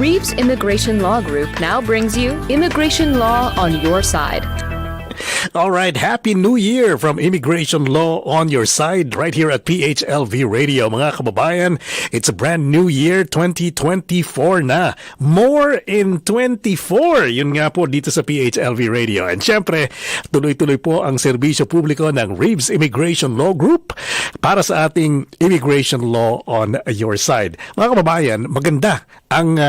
Reeves Immigration Law Group now brings you Immigration Law on Your Side. All right, Happy New Year from Immigration Law on Your Side right here at PHLV Radio. Mga kababayan, it's a brand new year, 2024 na. More in 24. Yun nga po dito sa PHLV Radio. And syempre, tuloy-tuloy po ang serbisyo publiko ng Reeves Immigration Law Group para sa ating Immigration Law on Your Side. Mga kababayan, maganda ang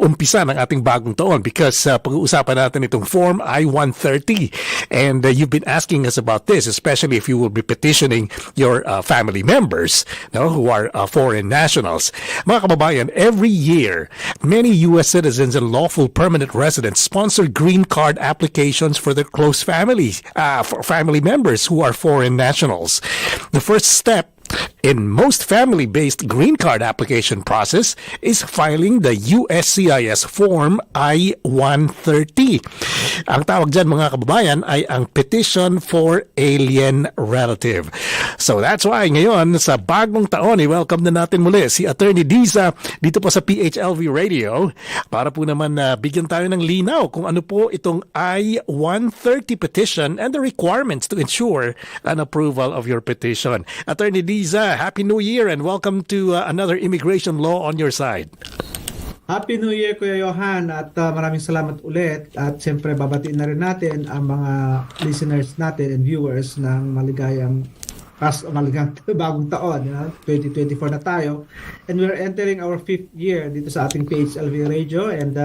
umpisa ng ating bagong taon because pag-uusapan natin itong Form I-130. And you've been asking us about this, especially if you will be petitioning your family members who are foreign nationals. Mga kababayan, every year, many U.S. citizens and lawful permanent residents sponsor green card applications for their close families, for family members who are foreign nationals. The first step in most family-based green card application process is filing the USCIS Form I-130. Ang tawag dyan mga kababayan ay ang Petition for Alien Relative. So that's why ngayon sa bagong taon, welcome na natin muli si Attorney Diza dito po sa PHLV Radio para po naman bigyan tayo ng linaw kung ano po itong I-130 petition and the requirements to ensure an approval of your petition. Attorney Diza, Happy New Year and welcome to another Immigration Law on Your Side. Happy New Year, Kuya Johan, at maraming salamat ulit. At siyempre, babatiin na rin natin ang mga listeners natin and viewers ng maligayang bagong taon. 2024 na tayo. And we're entering our 5th year dito sa ating PHLV Radio and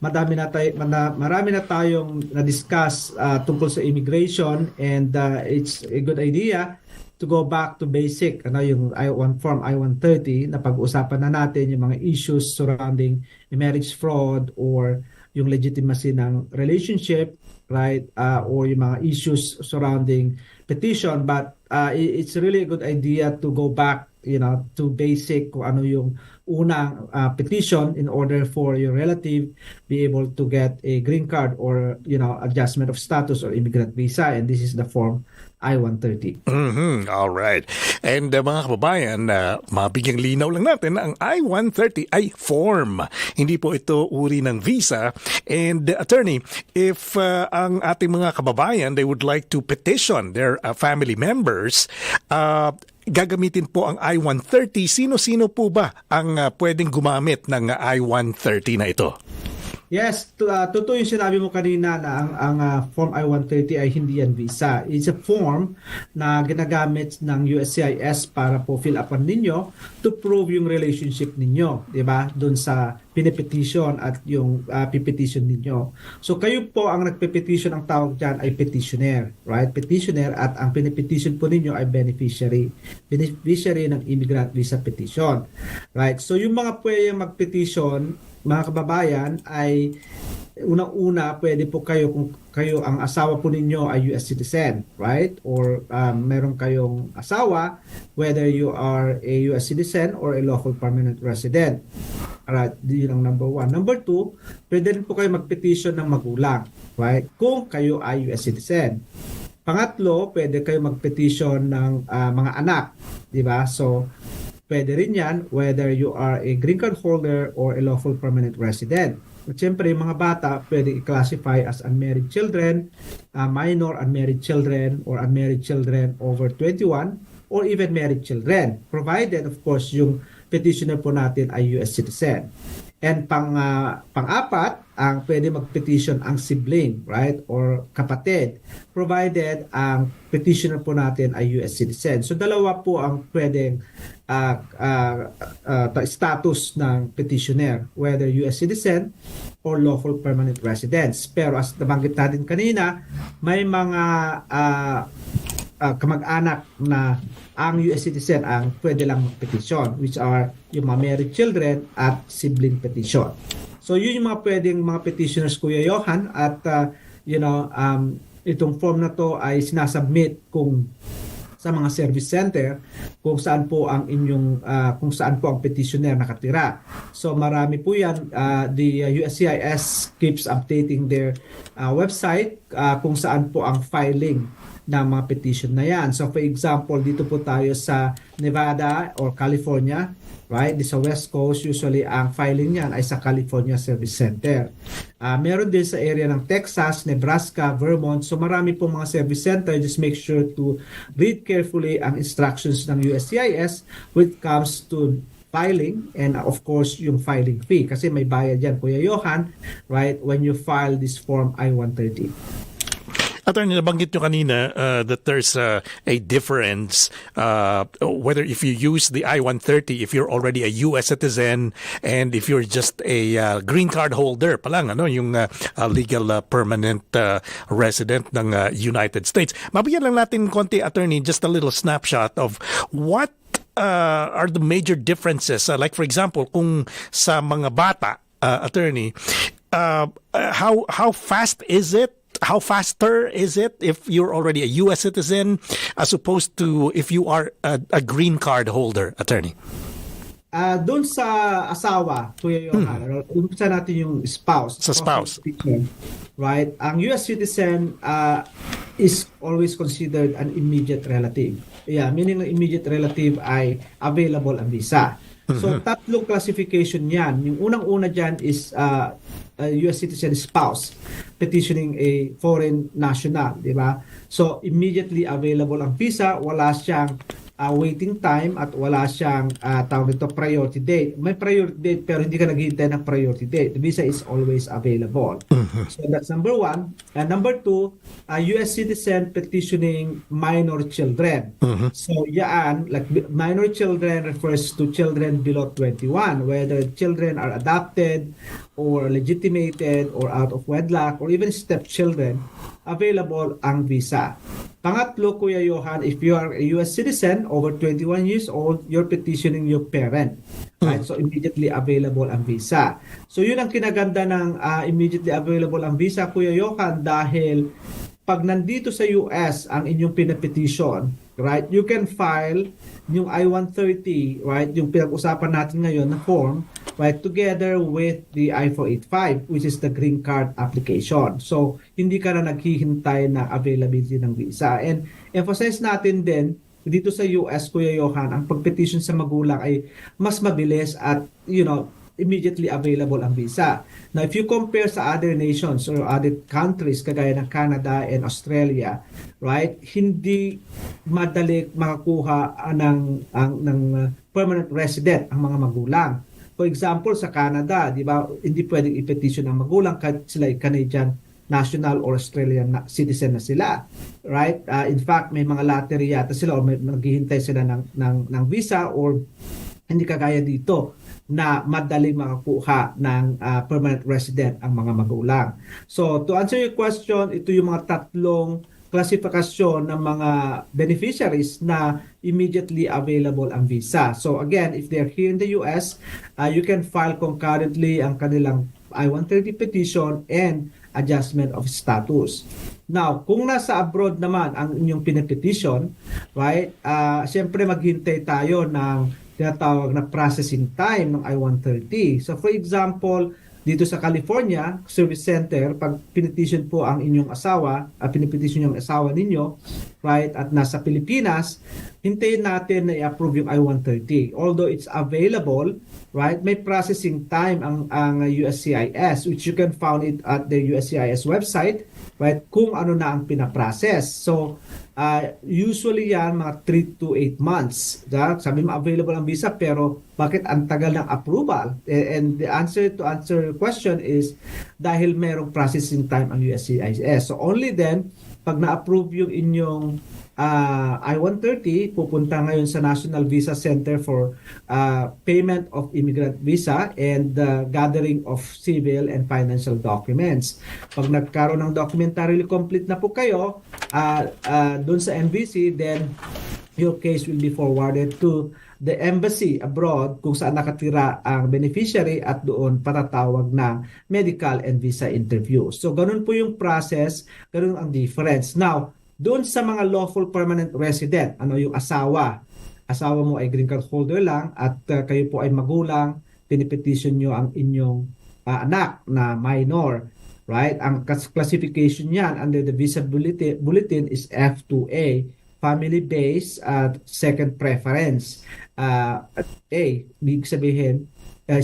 marami na tayong na-discuss tungkol sa immigration and it's a good idea to go back to basic, yung Form I-130 na pag-uusapan na natin yung mga issues surrounding marriage fraud or yung legitimacy ng relationship, right? Or yung mga issues surrounding petition. But it's really a good idea to go back, to basic kung ano yung unang petition in order for your relative be able to get a green card or, adjustment of status or immigrant visa. And this is the Form I-130. All right. And mga kababayan, mabigyang linaw lang natin na ang I-130 ay form. Hindi po ito uri ng visa. And attorney, if ang ating mga kababayan, they would like to petition their family members, gagamitin po ang I-130. Sino-sino po ba ang pwedeng gumamit ng I-130 na ito? Yes, totoo yung sinabi mo kanina na ang Form I-130 ay hindi yan visa. It's a form na ginagamit ng USCIS para po fill upan ninyo to prove yung relationship ninyo, di ba? Doon sa pinipetition at yung pipetition ninyo. So kayo po ang nagpipetition, ang tawag dyan ay petitioner, right? Petitioner at ang pinipetition po ninyo ay beneficiary. Beneficiary ng immigrant visa petition, right? So yung mga pwedeng magpetition, mga kababayan, ay unang-una pwede po kayo kung kayo ang asawa po ninyo ay US citizen, right? Or meron kayong asawa, whether you are a US citizen or a lawful permanent resident. Alright, yun ang number 1. Number 2, pwede rin po kayo magpetition ng magulang, right? Kung kayo ay US citizen. Pangatlo, pwede kayo magpetition ng mga anak, di ba? So, pwede rin yan whether you are a green card holder or a lawful permanent resident. At syempre, yung mga bata pwede i-classify as unmarried children, minor unmarried children, or unmarried children over 21, or even married children. Provided, of course, yung petitioner po natin ay US citizen. And pang-apat, ang pwede mag-petition ang sibling, right? Or kapatid. Provided ang petitioner po natin ay US citizen. So dalawa po ang pwedeng status ng petitioner, whether US citizen or lawful permanent residents. Pero as nabanggit natin kanina, may mga kamag-anak na ang US citizen ang pwede lang mag-petition, which are yung mga married children at sibling petition. So yun yung mga pwedeng mga petitioners, Kuya Johan, at itong form na to ay sinasubmit sa mga service center kung saan po ang petitioner nakatira. So marami po yan. The USCIS keeps updating their website kung saan po ang filing ng mga petition na yan. So for example, dito po tayo sa Nevada or California, right? Di sa West Coast, usually ang filing niyan ay sa California Service Center. Meron din sa area ng Texas, Nebraska, Vermont. So marami pong mga service center. Just make sure to read carefully ang instructions ng USCIS when it comes to filing and of course yung filing fee kasi may bayad yan, Kuya Johan, right, when you file this Form I-130. Attorney, nabanggit nyo kanina that there's a difference whether if you use the I-130, if you're already a U.S. citizen, and if you're just a green card holder pa lang, yung legal permanent resident ng United States. Mabigyan lang natin konti, Attorney, just a little snapshot of what are the major differences. Like for example, kung sa mga bata, Attorney, how fast is it? How faster is it if you're already a U.S. citizen as opposed to if you are a green card holder, Attorney? Doon sa asawa, Kuya Johan, umpisa natin yung spouse. Sa spouse. Right? Ang U.S. citizen is always considered an immediate relative. Yeah, meaning ang immediate relative ay available ang visa. So, tatlong classification yan. Yung unang-una dyan is U.S. citizen spouse petitioning a foreign national, di ba? So, immediately available ang visa, wala siyang waiting time at wala siyang tawag nito priority date. May priority date pero hindi ka naghihintay ng priority date. The visa is always available. So that's number one. And number two, U.S. citizen petitioning minor children. So yan, like minor children refers to children below 21, whether children are adopted or legitimated or out of wedlock or even stepchildren, available ang visa. Pangatlo, Kuya Johan, if you are a U.S. citizen over 21 years old, you're petitioning your parent. Right? So immediately available ang visa. So yun ang kinaganda ng immediately available ang visa, Kuya Johan, dahil pag nandito sa US ang inyong pinapetition, right, you can file yung I-130, right, yung pinag-usapan natin ngayon na form, right, together with the I-485, which is the green card application. So, hindi ka na naghihintay na availability ng visa. And emphasize natin din, dito sa US, Kuya Johan, ang pag-petition sa magulang ay mas mabilis at, immediately available ang visa. Now, if you compare sa other nations or other countries, kagaya ng Canada and Australia, right, hindi madali makakuha ng permanent resident ang mga magulang. For example, sa Canada, di ba, hindi pwedeng i-petition ng magulang kahit sila ay Canadian national or Australian citizen na sila, right? In fact, may mga lottery yata sila o may naghihintay sila ng visa or hindi kagaya dito na madaling makakuha ng permanent resident ang mga magulang. So, to answer your question, ito yung mga tatlong klasifikasyon ng mga beneficiaries na immediately available ang visa. So, again, if they're here in the US, you can file concurrently ang kanilang I-130 petition and adjustment of status. Now, kung nasa abroad naman ang inyong pinapetition, right, siyempre maghintay tayo ng tinatawag na processing time ng I-130. So for example, dito sa California Service Center, pag pinetition po ang inyong asawa, pinipetition yung asawa ninyo, right, at nasa Pilipinas, hintayin natin na i-approve yung I-130. Although it's available, right, may processing time ang USCIS, which you can find it at the USCIS website, right, kung ano na ang pinaprocess. So, usually yan, mga 3 to 8 months. Sabi mo, available ang visa, pero bakit ang tagal ng approval? And the answer to answer your question is dahil merong processing time ang USCIS. So, only then, pag na-approve yung inyong I-130, pupunta ngayon sa National Visa Center for payment of immigrant visa and gathering of civil and financial documents. Pag nagkaroon ng documentarily complete na po kayo dun sa NVC, then your case will be forwarded to the embassy abroad kung saan nakatira ang beneficiary at doon patatawag ng medical and visa interview. So, ganun po yung process, ganun ang difference. Now, doon sa mga lawful permanent resident, yung asawa mo ay green card holder lang at kayo po ay magulang, pinipetition nyo ang inyong anak na minor, right? Ang classification niyan under the visa bulletin is F2A, family-based at second preference. A, ibig sabihin,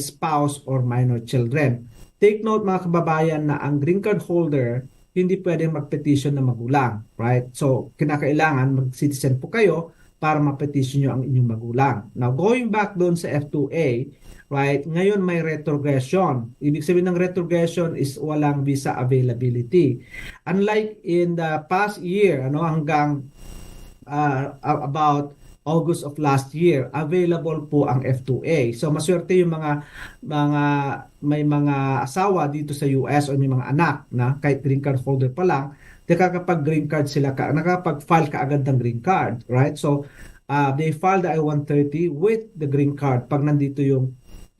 spouse or minor children. Take note mga kababayan na ang green card holder hindi pwedeng mag-petition ng magulang, right? So, kinakailangan mag-citizen po kayo para ma-petition nyo ang inyong magulang. Now, going back doon sa F2A, right, ngayon may retrogression. Ibig sabihin ng retrogression is walang visa availability. Unlike in the past year, hanggang about August of last year, available po ang F2A. So maswerte yung may mga asawa dito sa US o may mga anak na kahit green card holder pa lang, nakakapag-green card sila, nakakapag-file ka agad ng green card, right? So they file the I-130 with the green card pag nandito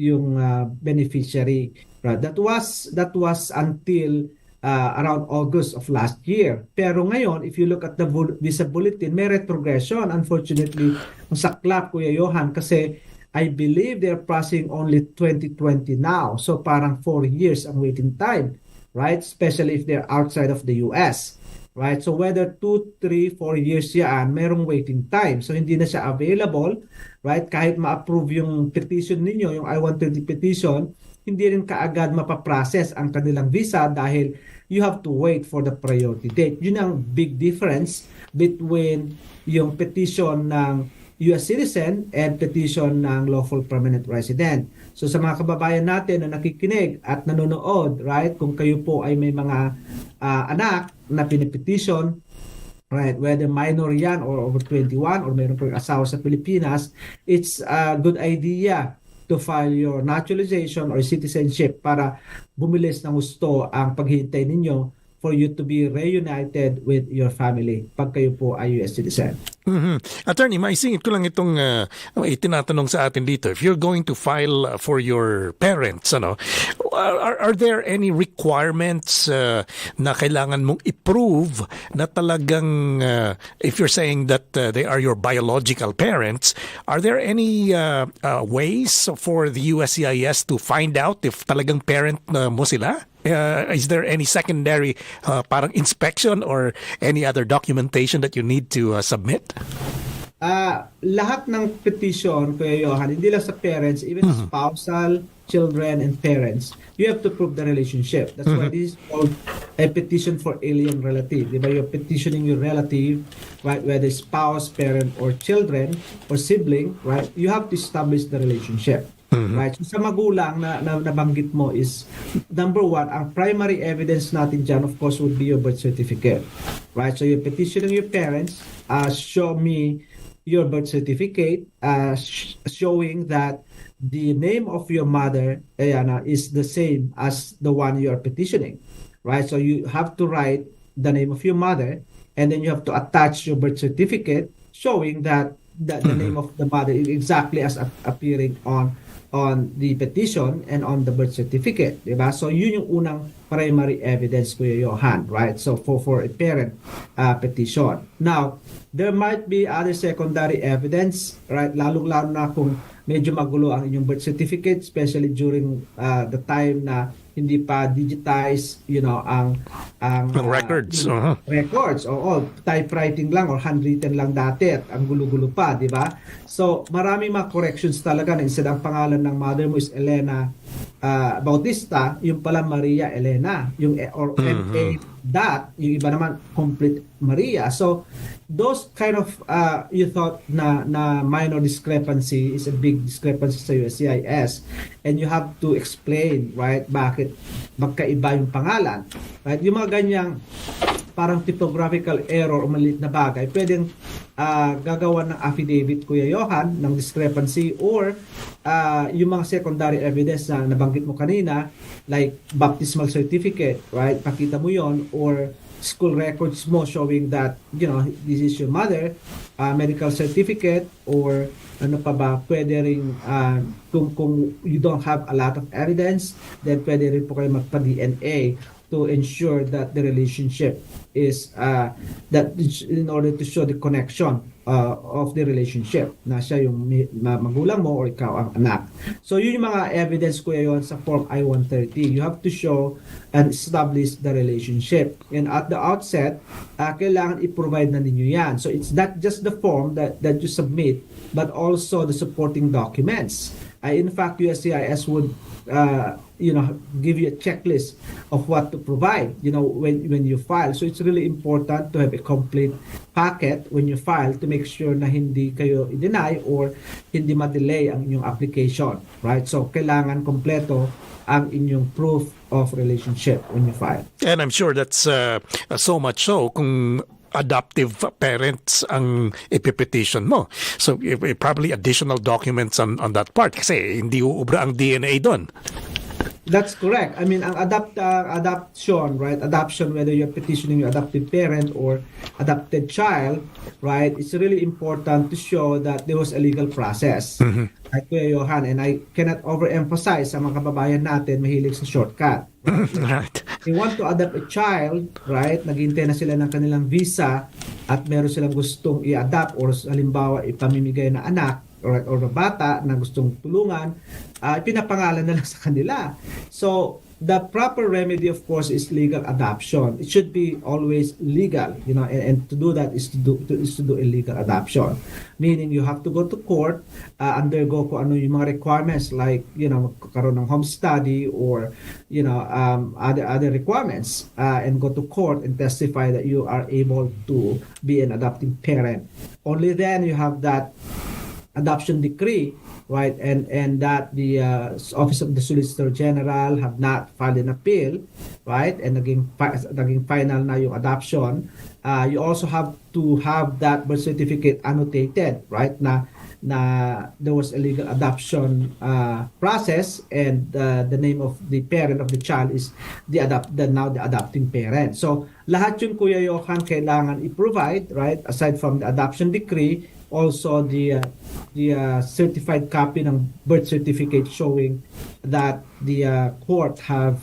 yung beneficiary. Right? That was until around August of last year. Pero ngayon, if you look at the visa bulletin, may retrogression. Unfortunately, ang saklap, Kuya Johan, kasi I believe they're passing only 2020 now. So parang 4 years ang waiting time, right? Especially if they're outside of the US. Right? So whether 2, 3, 4 years yan, merong waiting time. So hindi na siya available, right? Kahit ma-approve yung petition ninyo, yung I-130 petition, hindi rin kaagad mapaprocess ang kanilang visa dahil you have to wait for the priority date. Yun ang big difference between yung petition ng US citizen and petition ng lawful permanent resident. So sa mga kababayan natin na nakikinig at nanonood, right, kung kayo po ay may mga anak na pinipetition, right, whether minor yan or over 21 or mayroon pong asawa sa Pilipinas, it's a good idea to file your naturalization or citizenship para bumilis ng gusto ang paghihintay ninyo for you to be reunited with your family pag kayo po ay US citizen. Attorney, maisingit ko lang itong itinatanong sa atin dito. If you're going to file for your parents, are there any requirements na kailangan mong i-prove na talagang, if you're saying that they are your biological parents, are there any ways for the USCIS to find out if talagang parent mo sila? Is there any secondary parang inspection or any other documentation that you need to submit? Lahat ng petition, Kuya Johan, hindi lang sa parents, even spousal, children, and parents, you have to prove the relationship. That's why this is called a petition for alien relative. Diba? You're petitioning your relative, right? Whether spouse, parent, or children, or sibling, right? You have to establish the relationship. Right? So sa magulang na nabanggit mo is, number one, ang primary evidence natin dyan, of course, would be your birth certificate. Right? So you're petitioning your parents, show me your birth certificate, showing that the name of your mother is the same as the one you are petitioning. Right? So you have to write the name of your mother, and then you have to attach your birth certificate showing that the name of the mother is exactly as appearing on the petition and on the birth certificate, diba? So yun yung unang primary evidence, Kuya Johan, right? So for a parent petition. Now, there might be other secondary evidence, right? Lalong-lalo na kung medyo magulo ang inyong birth certificate, especially during the time na hindi pa digitize, ang records. Records, typewriting lang or handwritten lang dati at ang gulo-gulo pa, di ba? So, maraming mga corrections talaga na instead ang pangalan ng mother mo is Elena Bautista, yung pala Maria Elena, yung or M.A. Dot, yung iba naman complete Maria. So, those kind of you thought na minor discrepancy is a big discrepancy sa USCIS, and you have to explain, right, bakit magkaiba yung pangalan, right? Yung mga ganyang parang typographical error o maliit na bagay, pwedeng gagawa ng affidavit, Kuya Johan, ng discrepancy, or yung mga secondary evidence na nabanggit mo kanina, like baptismal certificate, right? Pakita mo yon, or school records mo showing that, this is your mother, medical certificate, or ano pa ba, pwede rin, kung you don't have a lot of evidence, then pwede rin po kayo magpa-DNA to ensure that the relationship is in order to show the connection of the relationship na siya yung magulang mo or ikaw ang anak. So yun yung mga evidence ko yun sa Form I-130. You have to show and establish the relationship. And at the outset, kailangan i-provide na ninyo yan. So it's not just the form that you submit, but also the supporting documents. In fact, USCIS would give you a checklist of what to provide, when you file. So it's really important to have a complete packet when you file to make sure na hindi kayo i-deny or hindi ma-delay ang inyong application, right? So kailangan kompleto ang inyong proof of relationship when you file. And I'm sure that's so much so kung adoptive parents ang ipipetition mo. So probably additional documents on that part kasi hindi uubra ang DNA doon. That's correct. I mean, ang adoption, right? Adoption, whether you're petitioning your adoptive parent or adopted child, right? It's really important to show that there was a legal process. Mm-hmm. Right, Kuya Johan, and I cannot overemphasize sa mga kababayan natin mahilig sa shortcut. Right. They want to adopt a child, right? Naghihintay na sila ng kanilang visa at meron silang gustong i-adopt or halimbawa ipamimigay na anak or bata na gustong tulungan, pinapangalan na lang sa kanila. So, the proper remedy, of course, is legal adoption. It should be always legal, and to do that is to do illegal adoption. Meaning, you have to go to court, undergo kung ano yung mga requirements like, magkakaroon ng home study or, other requirements, and go to court and testify that you are able to be an adopting parent. Only then you have that adoption decree, right, and that the Office of the Solicitor General have not filed an appeal, right, and naging final na yung adoption. You also have to have that birth certificate annotated, right, na there was a legal adoption process, and the name of the parent of the child is the adopting parent. So lahat yun, Kuya Johan, kailangan i-provide, right, aside from the adoption decree, also the certified copy ng birth certificate showing that the court have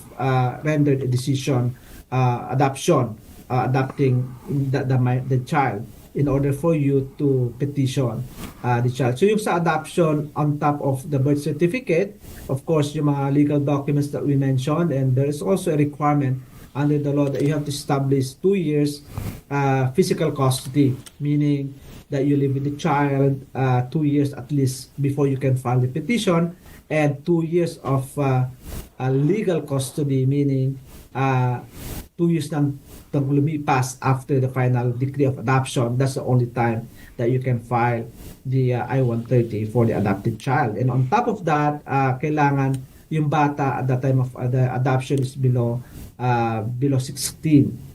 rendered a decision adopting the child in order for you to petition the child. So yung sa adoption, on top of the birth certificate, of course, yung mga legal documents that we mentioned, and there is also a requirement under the law that you have to establish 2 years physical custody, meaning that you live with the child 2 years at least before you can file the petition, and 2 years of legal custody, meaning 2 years nang lumipas after the final decree of adoption. That's the only time that you can file the I-130 for the adopted child. And on top of that, kailangan yung bata at the time of the adoption is below 16,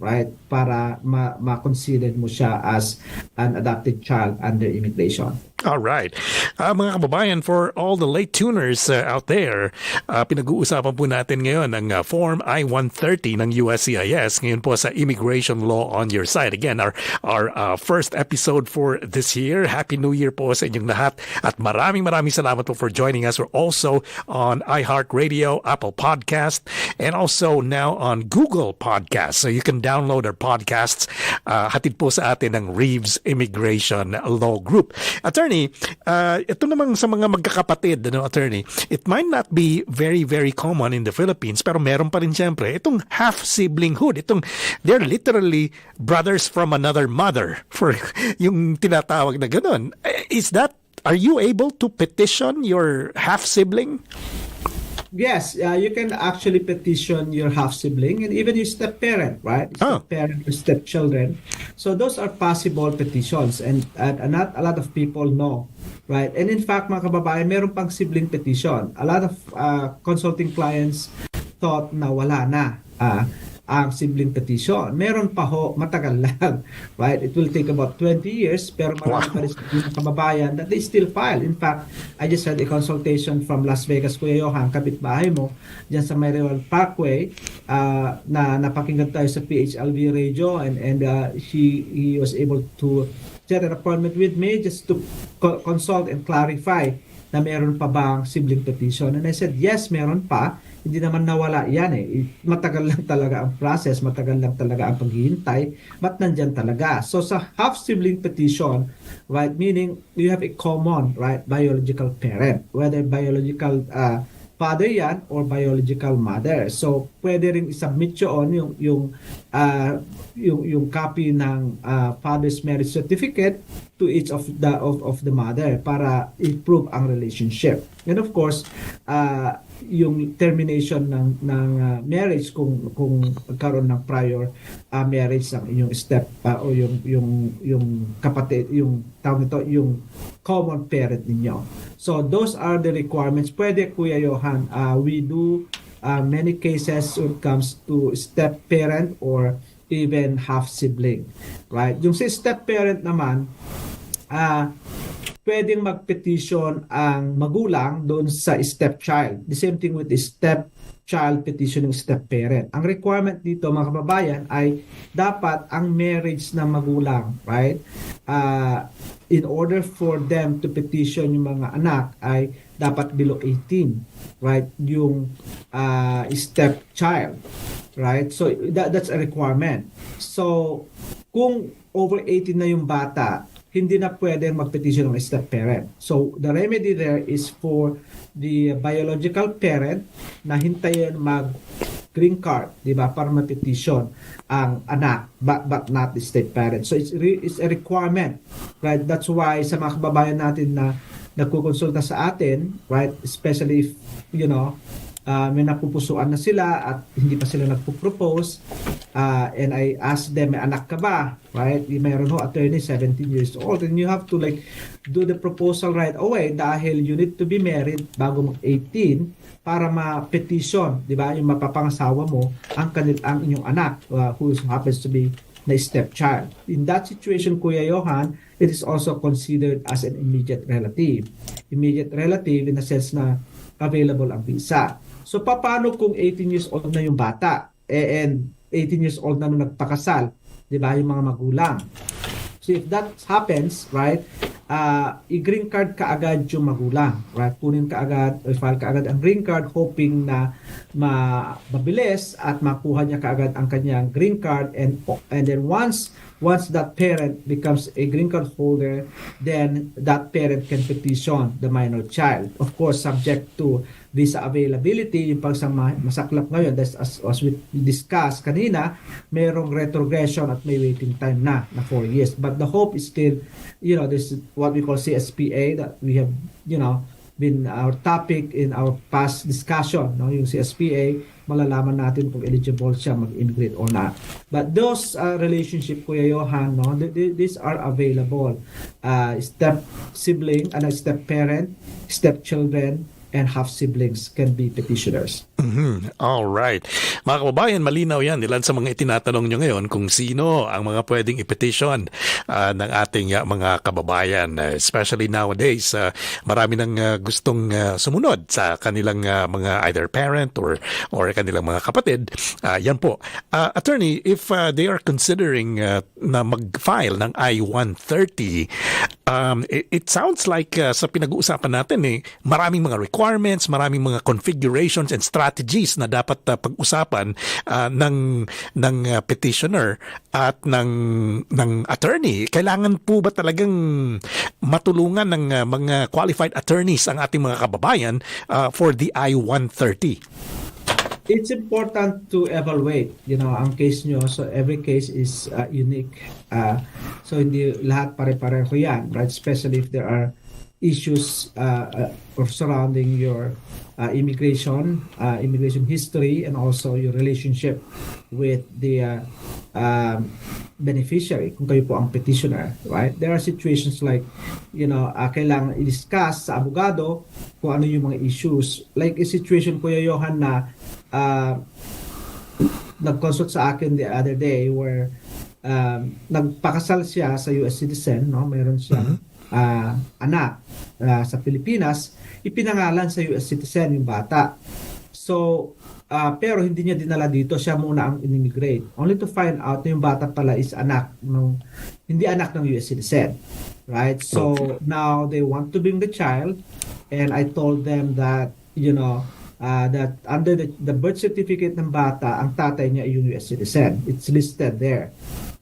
right? Para ma-consider mo siya as an adopted child under immigration. All right. Mga kababayan, for all the late tuners out there, pinag-uusapan po natin ngayon ang Form I-130 ng USCIS ngayon po sa Immigration Law on Your Side. Again, our first episode for this year. Happy New Year po sa inyong lahat at maraming salamat po for joining us. We're also on iHeartRadio, Apple Podcast, and also now on Google Podcast. So you can download our podcasts. Hatid po sa atin ng Reeves Immigration Law Group. Attorney, ito namang sa mga magkakapatid, attorney, it might not be very, very common in the Philippines, pero meron pa rin siyempre itong half-siblinghood. They're literally brothers from another mother for yung tinatawag na ganun. Are you able to petition your half-sibling? Yes, you can actually petition your half-sibling and even your step-parent, right? Step-parent or step-children. So those are possible petitions, and not a lot of people know, right? And in fact, mga kababayan, meron pang sibling petition. A lot of consulting clients thought na wala na ang sibling petition. Meron pa ho, matagal lang, right? It will take about 20 years, pero marami pa rin sa kababayan that they still file. In fact, I just had a consultation from Las Vegas, Kuya Johan, kapitbahay mo, dyan sa Maryland Parkway, na napakinggan tayo sa PHLV radio, and he was able to set an appointment with me just to consult and clarify na meron pa bang sibling petition. And I said, yes, meron pa. hindi naman nawala yan eh. Matagal lang talaga ang process, matagal lang talaga ang paghihintay, but nandyan talaga. So sa half-sibling petition, right, meaning you have a common, right, biological parent, whether biological father yan or biological mother. So pwede ring i-submit yung copy ng father's marriage certificate to each of the mother para i-prove ang relationship. And of course, yung termination ng marriage kung magkaroon ng prior marriage ng inyong step o yung kapatid, yung tawag nito, yung common parent ninyo. So those are the requirements. Pwede, Kuya Johan, we do many cases when it comes to step parent or even half sibling, right? Yung si step parent naman, pwedeng mag-petition ang magulang doon sa stepchild. The same thing with the stepchild petitioning step-parent. Ang requirement dito, mga kababayan, ay dapat ang marriage ng magulang, right? In order for them to petition yung mga anak ay dapat below 18, right? Yung stepchild, right? So that's a requirement. So kung over 18 na yung bata, hindi na pwedeng mag-petition ng step-parent. So, the remedy there is for the biological parent na hintayin mag-green card, di ba, para ma-petition ang anak, but not the step-parent. So, it's a requirement, right? That's why sa mga kababayan natin na nagkukonsulta sa atin, right, especially if, may napupusuan na sila at hindi pa sila nagpo-propose, and I ask them, may anak ka ba? Right? Mayroon ho, attorney, 17 years old, and you have to do the proposal right away dahil you need to be married bago mag-18 para ma-petition, di ba? Yung mapapangasawa mo ang inyong anak who happens to be na stepchild. In that situation, Kuya Johan, it is also considered as an immediate relative. Immediate relative in the sense na available ang visa. So, paano kung 18 years old na yung bata? And 18 years old na nung nagpakasal, di ba, yung mga magulang. So, if that happens, right, i-green card ka agad yung magulang, right? Kunin ka agad, o file ka agad ang green card, hoping na mabilis at makuha niya kaagad ang kanyang green card, and then once that parent becomes a green card holder, then that parent can petition the minor child. Of course, subject to visa availability. Yung pagsang masaklap ngayon, as we discussed kanina, mayroong retrogression at may waiting time na 4 years. But the hope is still, this is what we call CSPA that we have, been our topic in our past discussion, no? Yung CSPA, malalaman natin kung eligible siya mag-immigrate or not. But those relationship, Kuya Johan, no, these are available. Step sibling, step parent, step children, and half siblings can be petitioners. All right. Mga kababayan, malinaw yan. Ilan sa mga itinatanong nyo ngayon kung sino ang mga pwedeng i-petition ng ating mga kababayan. Especially nowadays, marami nang gustong sumunod sa kanilang mga either parent or kanilang mga kapatid. Yan po. Attorney, if they are considering na mag-file ng I-130, it sounds like sa pinag-uusapan natin, maraming mga requirements, maraming mga configurations and strategies na dapat pag-usapan ng petitioner at ng attorney. Kailangan po ba talagang matulungan ng mga qualified attorneys ang ating mga kababayan for the I-130? It's important to evaluate, ang case nyo. So every case is unique. So hindi lahat pare-pareho yan, right? Especially if there are issues surrounding your immigration history, and also your relationship with the beneficiary, kung kayo po ang petitioner, right? There are situations like, kailangan i-discuss sa abogado kung ano yung mga issues. Like a situation, Kuya Johan, na nag-consult sa akin the other day where nagpakasal siya sa US citizen, no? Meron siyang anak sa Pilipinas, ipinangalan sa US citizen yung bata. So, pero hindi niya dinala dito, siya muna ang in-immigrate. Only to find out na yung bata pala is hindi anak ng US citizen. Right? So, now they want to bring the child, and I told them that, that under the birth certificate ng bata, ang tatay niya ay yung US citizen. It's listed there.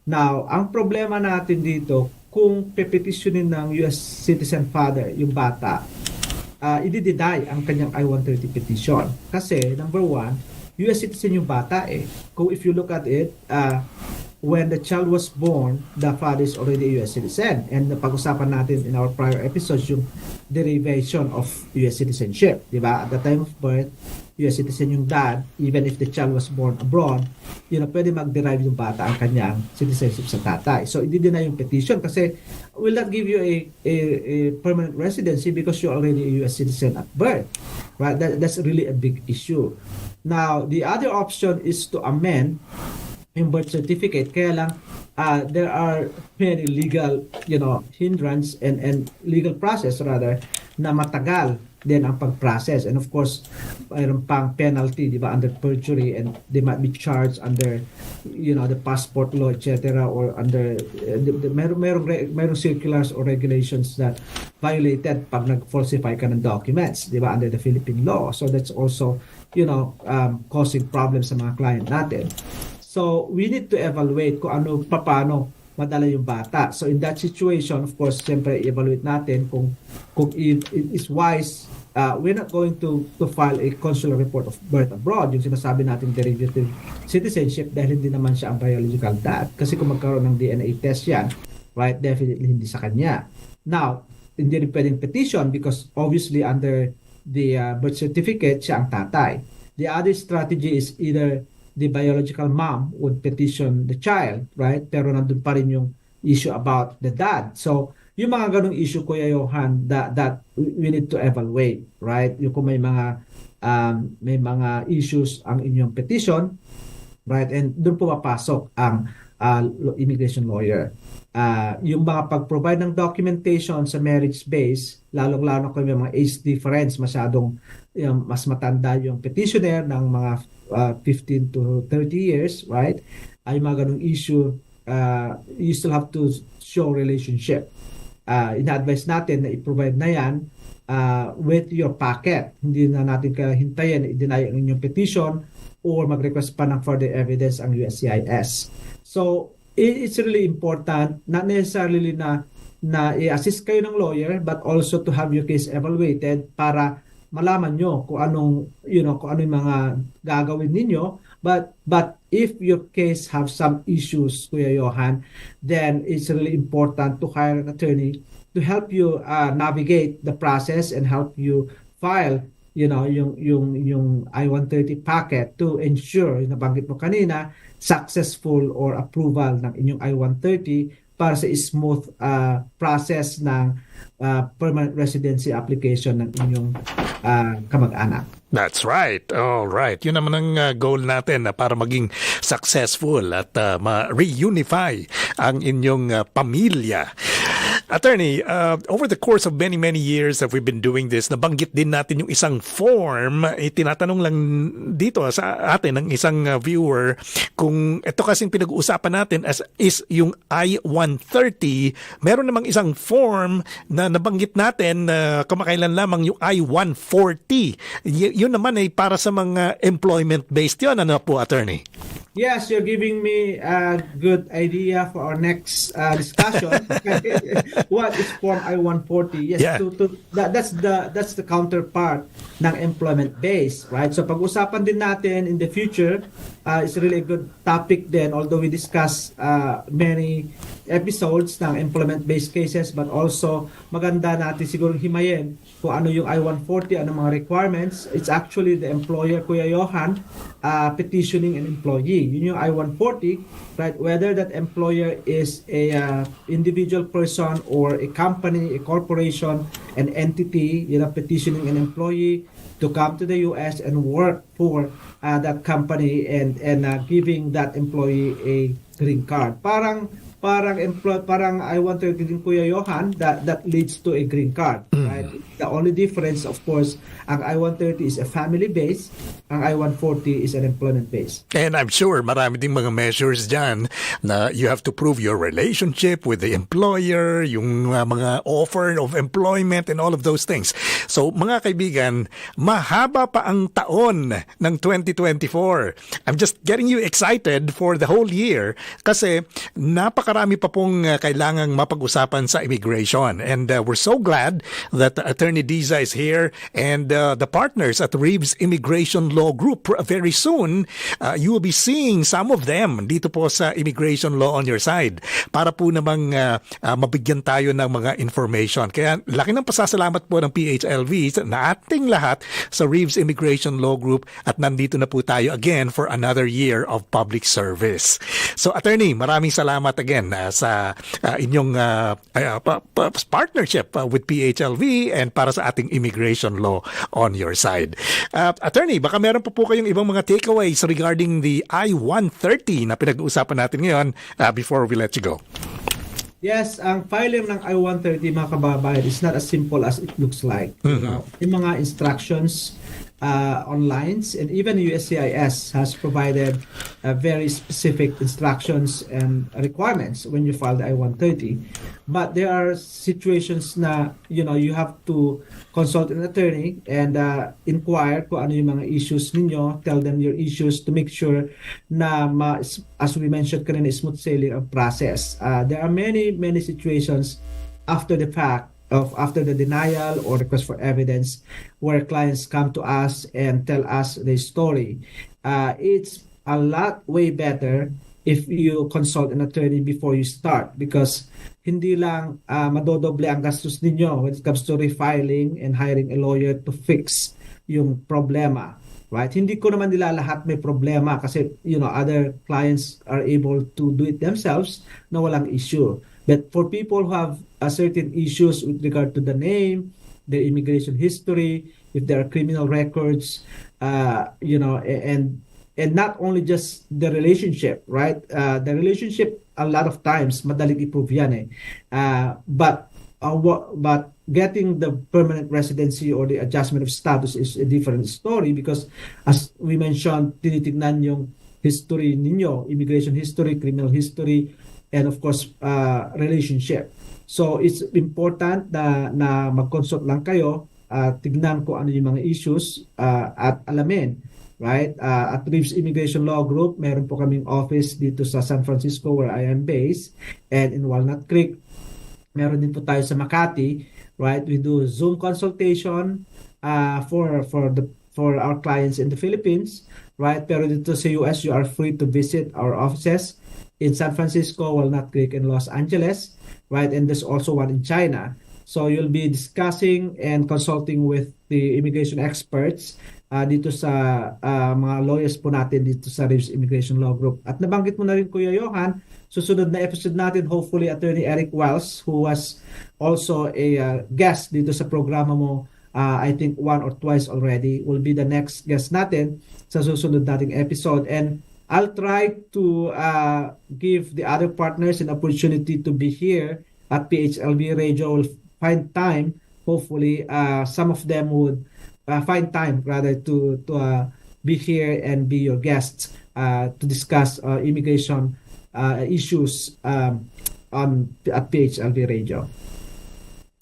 Now, ang problema natin dito, kung pepetitionin ng US citizen father yung bata, i-deny ang kanyang I-130 petition. Kasi, number one, US citizen yung bata eh. Kung if you look at it, when the child was born, the father is already a US citizen. And napag-usapan natin in our prior episodes yung derivation of US citizenship. Diba? At the time of birth, US citizen yung dad, even if the child was born abroad, pwede mag-derive yung bata ang kanyang citizenship sa tatay. So, i-deny yung petition kasi will not give you a permanent residency because you're already a US citizen at birth. Right? That's really a big issue. Now, the other option is to amend yung birth certificate. Kaya lang, there are many legal, hindrance and legal process rather na matagal din ang pag-process. And of course, mayroon pang penalty, di ba, under perjury, and they might be charged under, the passport law, etc. or under, mayroong circulars or regulations that violated pag nag-falsify ka ng documents, di ba, under the Philippine law. So that's also, causing problems sa mga client natin. So, we need to evaluate kung paano madala yung bata. So, in that situation, of course, siyempre, evaluate natin kung it is wise. We're not going to file a consular report of birth abroad, yung sinasabi natin derivative citizenship, dahil hindi naman siya ang biological dad. Kasi kung magkaroon ng DNA test yan, right, definitely hindi sa kanya. Now, hindi rin pwedeng petition because obviously under the birth certificate, siya ang tatay. The other strategy is either the biological mom would petition the child, right? Pero nandun pa rin yung issue about the dad. So, yung mga ganong issue, Kuya Johan, that we need to evaluate, right? Yung kung may mga issues ang inyong petition, right? And doon pumapasok ang immigration lawyer. Yung mga pag-provide ng documentation sa marriage base, lalong-lalo kung may mga age difference, masyadong mas matanda yung petitioner ng mga 15 to 30 years, right? Ay mga ganung issue, you still have to show relationship. Ina-advise natin na i-provide na yan with your packet. Hindi na natin hintayin, i-deny ang inyong petition or mag-request pa ng further evidence ang USCIS. So, it's really important, not necessarily na i-assist kayo ng lawyer, but also to have your case evaluated para malaman nyo kung anong mga gagawin ninyo. But if your case have some issues, Kuya Johan, then it's really important to hire an attorney to help you navigate the process and help you file yung I-130 packet to ensure, yung nabanggit mo kanina, successful or approval ng inyong I-130 para sa smooth process ng permanent residency application ng inyong kamag-anak. That's right. All right. Yun naman ang goal natin para maging successful at ma-reunify ang inyong pamilya. Attorney, over the course of many years that we've been doing this, nabanggit din natin yung isang form. Tinatanong lang dito sa atin ng isang viewer kung ito kasing pinag-uusapan natin is yung I-130. Meron namang isang form na nabanggit natin kamakailan lamang yung I-140. Yun naman ay para sa mga employment-based yun. Ano po, Attorney? Yes, you're giving me a good idea for our next discussion. What is Form I-140? Yes, yeah. That's the counterpart ng employment base, right? So pag-usapan din natin in the future, it's really a good topic then, although we discuss many episodes ng employment-based cases, but also maganda natin siguro himayin kung ano yung I-140, ano mga requirements. It's actually the employer, Kuya Johan, petitioning an employee. Yun yung I-140, right? Whether that employer is a individual person or a company, a corporation, an entity, petitioning an employee to come to the US and work for that company and giving that employee a green card. Parang I-130 din Kuya Johan that leads to a green card, right? The only difference, of course, ang I-130 is a family base, ang I-140 is an employment base. And I'm sure marami ding mga measures dyan na you have to prove your relationship with the employer, yung mga offer of employment and all of those things. So mga kaibigan, mahaba pa ang taon ng 2024. I'm just getting you excited for the whole year kasi napakarami pa pong kailangang mapag-usapan sa immigration. And we're so glad that Attorney Diza is here and the partners at Reeves Immigration Law Group. Very soon, you will be seeing some of them dito po sa Immigration Law on Your Side para po namang mabigyan tayo ng mga information. Kaya laki ng pasasalamat po ng PHLV na ating lahat sa Reeves Immigration Law Group at nandito na po tayo again for another year of public service. So Attorney, maraming salamat again sa inyong partnership with PHLV and para sa ating Immigration Law on Your Side. Attorney, baka meron po kayong ibang mga takeaways regarding the I-130 na pinag-uusapan natin ngayon before we let you go. Yes, ang filing ng I-130 mga kababayan is not as simple as it looks like. Yung mga instructions online and even USCIS has provided very specific instructions and requirements when you file the I-130. But there are situations na you have to consult an attorney and inquire kung ano yung mga issues ninyo, tell them your issues to make sure na as we mentioned kanina, smooth sailing ang process. There are many situations after the fact after the denial or request for evidence where clients come to us and tell us their story. It's a lot way better if you consult an attorney before you start because hindi lang madodoble ang gastos ninyo when it comes to refiling and hiring a lawyer to fix yung problema. Right? Hindi ko naman nila lahat may problema kasi other clients are able to do it themselves na walang issue. But for people who have certain issues with regard to the name, their immigration history, if there are criminal records, and not only just the relationship, right? The relationship a lot of times madaling i-prove yan but getting the permanent residency or the adjustment of status is a different story because as we mentioned, tinitignan yung history ninyo, immigration history, criminal history, and of course, relationship. So it's important na mag-consult lang kayo, tignan ko ano yung mga issues at alamin. Right? At Reeves Immigration Law Group, meron po kaming office dito sa San Francisco where I am based and in Walnut Creek. Meron din po tayo sa Makati. Right? We do Zoom consultation for our clients in the Philippines. Right? Pero dito sa US, you are free to visit our offices in San Francisco, Walnut Creek, and Los Angeles, right? And there's also one in China. So you'll be discussing and consulting with the immigration experts dito sa mga lawyers po natin dito sa Reeves Immigration Law Group. At nabanggit mo na rin Kuya Johan, susunod na episode natin, hopefully Attorney Eric Wells, who was also a guest dito sa programa mo, I think one or twice already, will be the next guest natin sa susunod nating episode. And I'll try to give the other partners an opportunity to be here at PHLV Radio. Will find time. Hopefully, some of them would find time rather to be here and be your guests to discuss immigration issues at PHLV Radio.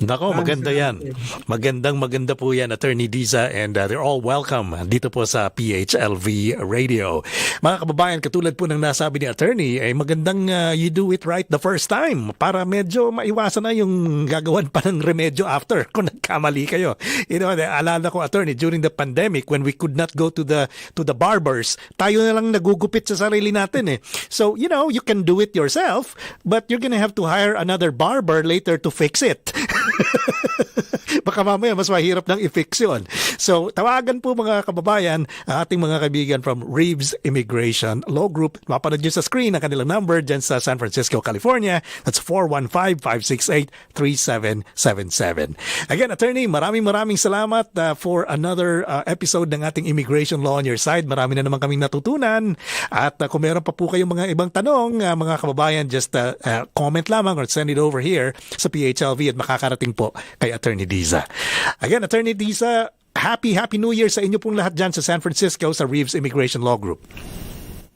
Nako, maganda yan. Maganda po yan, Attorney Diza, and they're all welcome dito po sa PHLV Radio. Mga kababayan, katulad po ng nasabi ni Attorney, ay magandang you do it right the first time para medyo maiwasan na yung gagawan pa ng remedyo after kung nagkamali kayo. Alala ko, Attorney, during the pandemic when we could not go to the barbers, tayo na lang nagugupit sa sarili natin . So, you can do it yourself, but you're gonna have to hire another barber later to fix it. Baka mamaya mas mahirap ng i-fix yun. So, tawagan po mga kababayan ang ating mga kaibigan from Reeves Immigration Law Group. Mapanood nyo sa screen ang kanilang number dyan sa San Francisco, California. That's 415-568-3777. Again, attorney, maraming salamat for another episode ng ating Immigration Law on Your Side. Marami na naman kaming natutunan. At kung meron pa po kayong mga ibang tanong, mga kababayan, just comment lamang or send it over here sa PHLV at makakarating po kay Attorney Diza. Again, Attorney Diza, Happy New Year sa inyo pong lahat dyan sa San Francisco sa Reeves Immigration Law Group.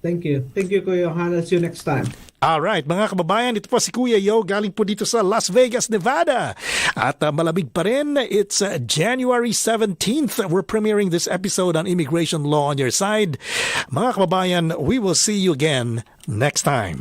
Thank you. Thank you, Kuya Johan. See you next time. Alright, mga kababayan, ito po si Kuya Yo, galing po dito sa Las Vegas, Nevada. At malamig pa rin, it's January 17th. We're premiering this episode on Immigration Law on Your Side. Mga kababayan, we will see you again next time.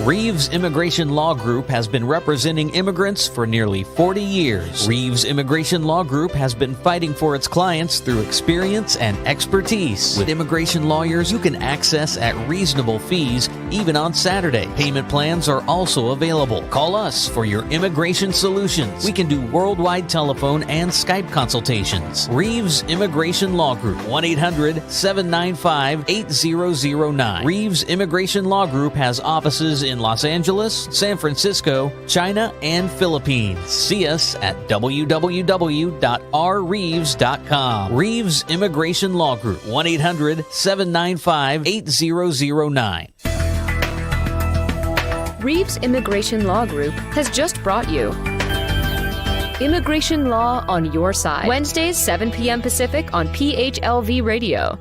Reeves Immigration Law Group has been representing immigrants for nearly 40 years. Reeves Immigration Law Group has been fighting for its clients through experience and expertise. With immigration lawyers you can access at reasonable fees, even on Saturday. Payment plans are also available. Call us for your immigration solutions. We can do worldwide telephone and Skype consultations. Reeves Immigration Law Group, 1-800-795-8009. Reeves Immigration Law Group has offices in Los Angeles, San Francisco, China, and Philippines. See us at www.rreeves.com. Reeves Immigration Law Group, 1-800-795-8009. Reeves Immigration Law Group has just brought you Immigration Law on Your Side. Wednesdays, 7 p.m. Pacific on PHLV Radio.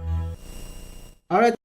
All right.